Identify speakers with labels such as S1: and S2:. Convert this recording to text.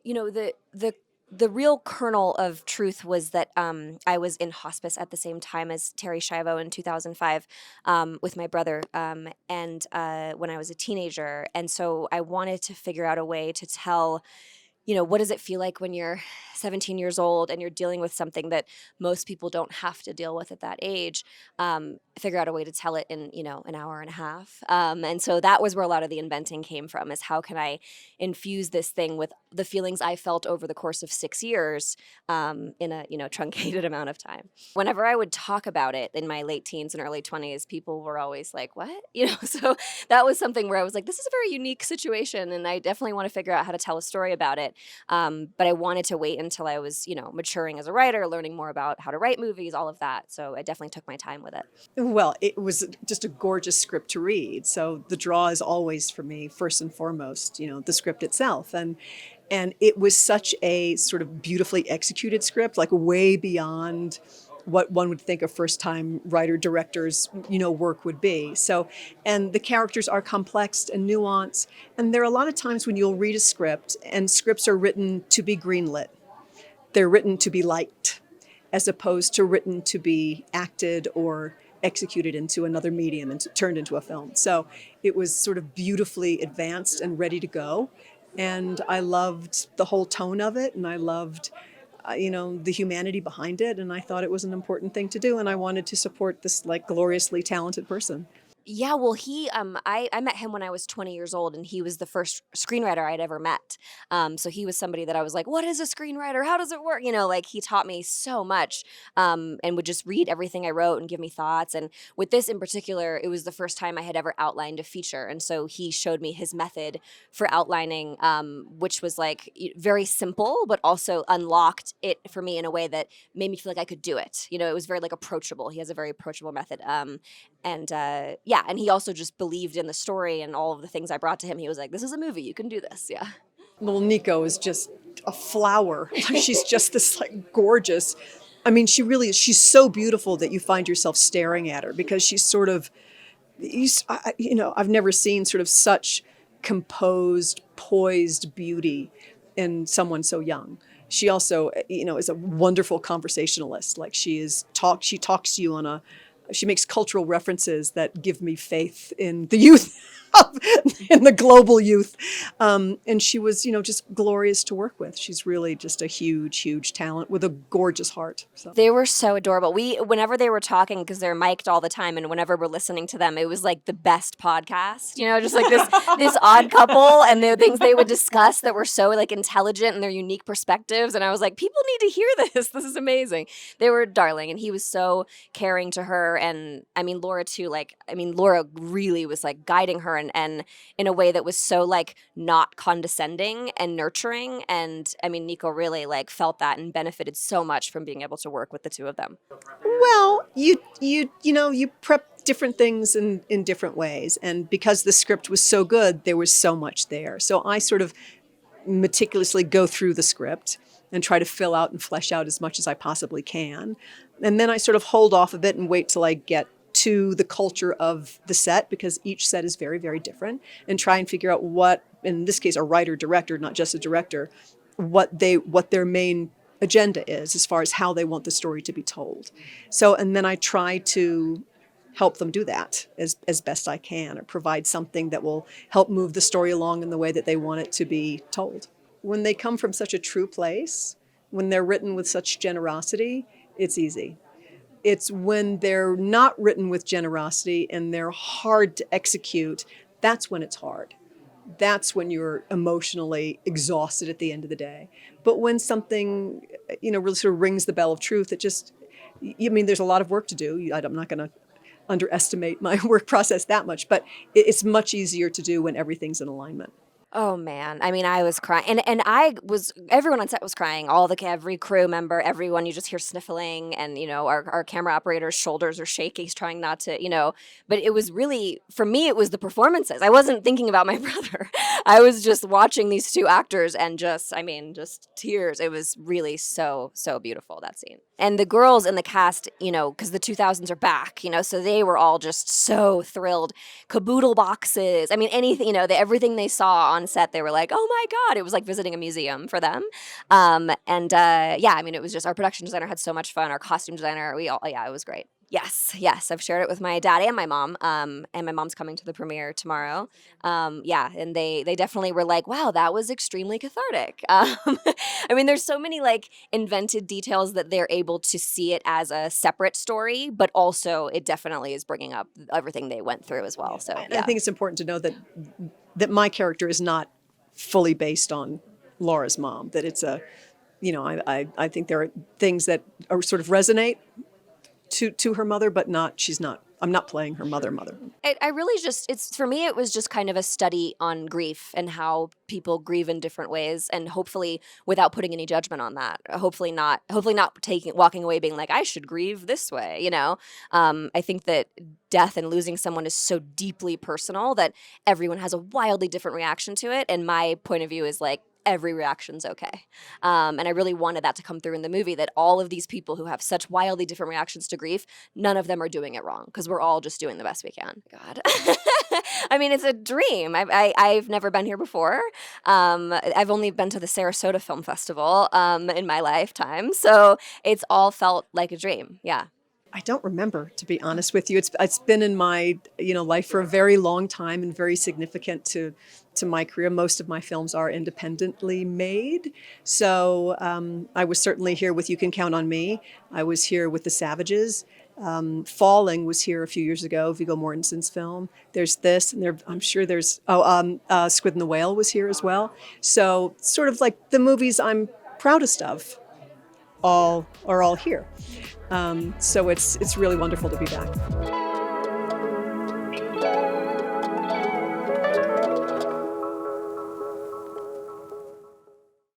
S1: the real kernel of truth was that I was in hospice at the same time as Terry Schiavo in 2005 with my brother, and when I was a teenager, and so I wanted to figure out a way to tell, what does it feel like when you're 17 years old and you're dealing with something that most people don't have to deal with at that age. Figure out a way to tell it in, an hour and a half. And so that was where a lot of the inventing came from, is how can I infuse this thing with the feelings I felt over the course of 6 years in a, truncated amount of time. Whenever I would talk about it in my late teens and early 20s, people were always like, what? So that was something where I was like, this is a very unique situation, and I definitely want to figure out how to tell a story about it. But I wanted to wait until I was, maturing as a writer, learning more about how to write movies, all of that. So I definitely took my time with it.
S2: Well, it was just a gorgeous script to read. So the draw is always for me, first and foremost, the script itself. And it was such a sort of beautifully executed script, like way beyond what one would think a first-time writer-director's, work would be. So, and the characters are complex and nuanced. And there are a lot of times when you'll read a script, and scripts are written to be greenlit. They're written to be liked, as opposed to written to be acted or executed into another medium and turned into a film. So it was sort of beautifully advanced and ready to go. And I loved the whole tone of it, and I loved the humanity behind it, and I thought it was an important thing to do, and I wanted to support this like gloriously talented person.
S1: Yeah, well, I met him when I was 20 years old, and he was the first screenwriter I'd ever met. So he was somebody that I was like, what is a screenwriter? How does it work? Like he taught me so much, and would just read everything I wrote and give me thoughts. And with this in particular, it was the first time I had ever outlined a feature. And so he showed me his method for outlining, which was like very simple, but also unlocked it for me in a way that made me feel like I could do it. It was very like approachable. He has a very approachable method. And he also just believed in the story and all of the things I brought to him. He was like, this is a movie, you can do this. Yeah.
S2: Well, Nico is just a flower. She's just this like gorgeous. I mean, she really is. She's so beautiful that you find yourself staring at her, because she's sort of, I've never seen sort of such composed, poised beauty in someone so young. She also, is a wonderful conversationalist. Like she talks to you she makes cultural references that give me faith in the youth, in the global youth. And she was, just glorious to work with. She's really just a huge, huge talent with a gorgeous heart. So.
S1: They were so adorable. Whenever they were talking, because they're mic'd all the time, and whenever we're listening to them, it was like the best podcast, just like this odd couple, and the things they would discuss that were so like intelligent and their unique perspectives. And I was like, people need to hear this. This is amazing. They were darling, and he was so caring to her. And I mean, Laura too, Laura really was like guiding her and in a way that was so like not condescending and nurturing. And I mean, Nico really like felt that and benefited so much from being able to work with the two of them.
S2: Well, you prep different things in different ways. And because the script was so good, there was so much there. So I sort of meticulously go through the script and try to fill out and flesh out as much as I possibly can. And then I sort of hold off a bit and wait till I get to the culture of the set, because each set is very, very different, and try and figure out what, in this case, a writer-director, not just a director, what their main agenda is as far as how they want the story to be told. So, and then I try to help them do that as best I can, or provide something that will help move the story along in the way that they want it to be told. When they come from such a true place, when they're written with such generosity, it's easy. It's when they're not written with generosity and they're hard to execute, that's when it's hard. That's when you're emotionally exhausted at the end of the day. But when something, really sort of rings the bell of truth, there's a lot of work to do. I'm not going to underestimate my work process that much, but it's much easier to do when everything's in alignment.
S1: Oh man, I mean, I was crying, and everyone on set was crying. Every crew member, everyone. You just hear sniffling, and our camera operator's shoulders are shaking. He's trying not to, But it was really, for me, it was the performances. I wasn't thinking about my brother. I was just watching these two actors, and just tears. It was really so beautiful, that scene. And the girls in the cast, because the 2000s are back, so they were all just so thrilled. Caboodle boxes. I mean, anything, everything they saw on set, they were like, "Oh my god!" It was like visiting a museum for them. And yeah, I mean, it was just our production designer had so much fun. Our costume designer, we all, yeah, it was great. Yes, yes, I've shared it with my dad and my mom. And my mom's coming to the premiere tomorrow. Yeah, and they definitely were like, "Wow, that was extremely cathartic." I mean, there's so many like invented details that they're able to see it as a separate story, but also it definitely is bringing up everything they went through as well.
S2: Yeah.
S1: So
S2: I
S1: yeah.
S2: think it's important to know that my character is not fully based on Laura's mom. That it's a, I think there are things that are sort of resonate to her mother, but not. She's not. I'm not playing her mother.
S1: I really just, it's for me, it was just kind of a study on grief and how people grieve in different ways. And hopefully, without putting any judgment on that, hopefully not walking away being like, I should grieve this way, you know? I think that death and losing someone is so deeply personal that everyone has a wildly different reaction to it. And my point of view is like, every reaction's okay. And I really wanted that to come through in the movie, that all of these people who have such wildly different reactions to grief, none of them are doing it wrong because we're all just doing the best we can. God. I mean, it's a dream. I've never been here before. I've only been to the Sarasota Film Festival in my lifetime. So it's all felt like a dream. Yeah.
S2: I don't remember, to be honest with you. It's been in my life for a very long time and very significant to my career. Most of my films are independently made, so I was certainly here with You Can Count on Me. I was here with The Savages. Falling was here a few years ago, Viggo Mortensen's film. There's this, and I'm sure there's Squid and the Whale was here as well. So sort of like the movies I'm proudest of, all are all here. So it's really wonderful to be back.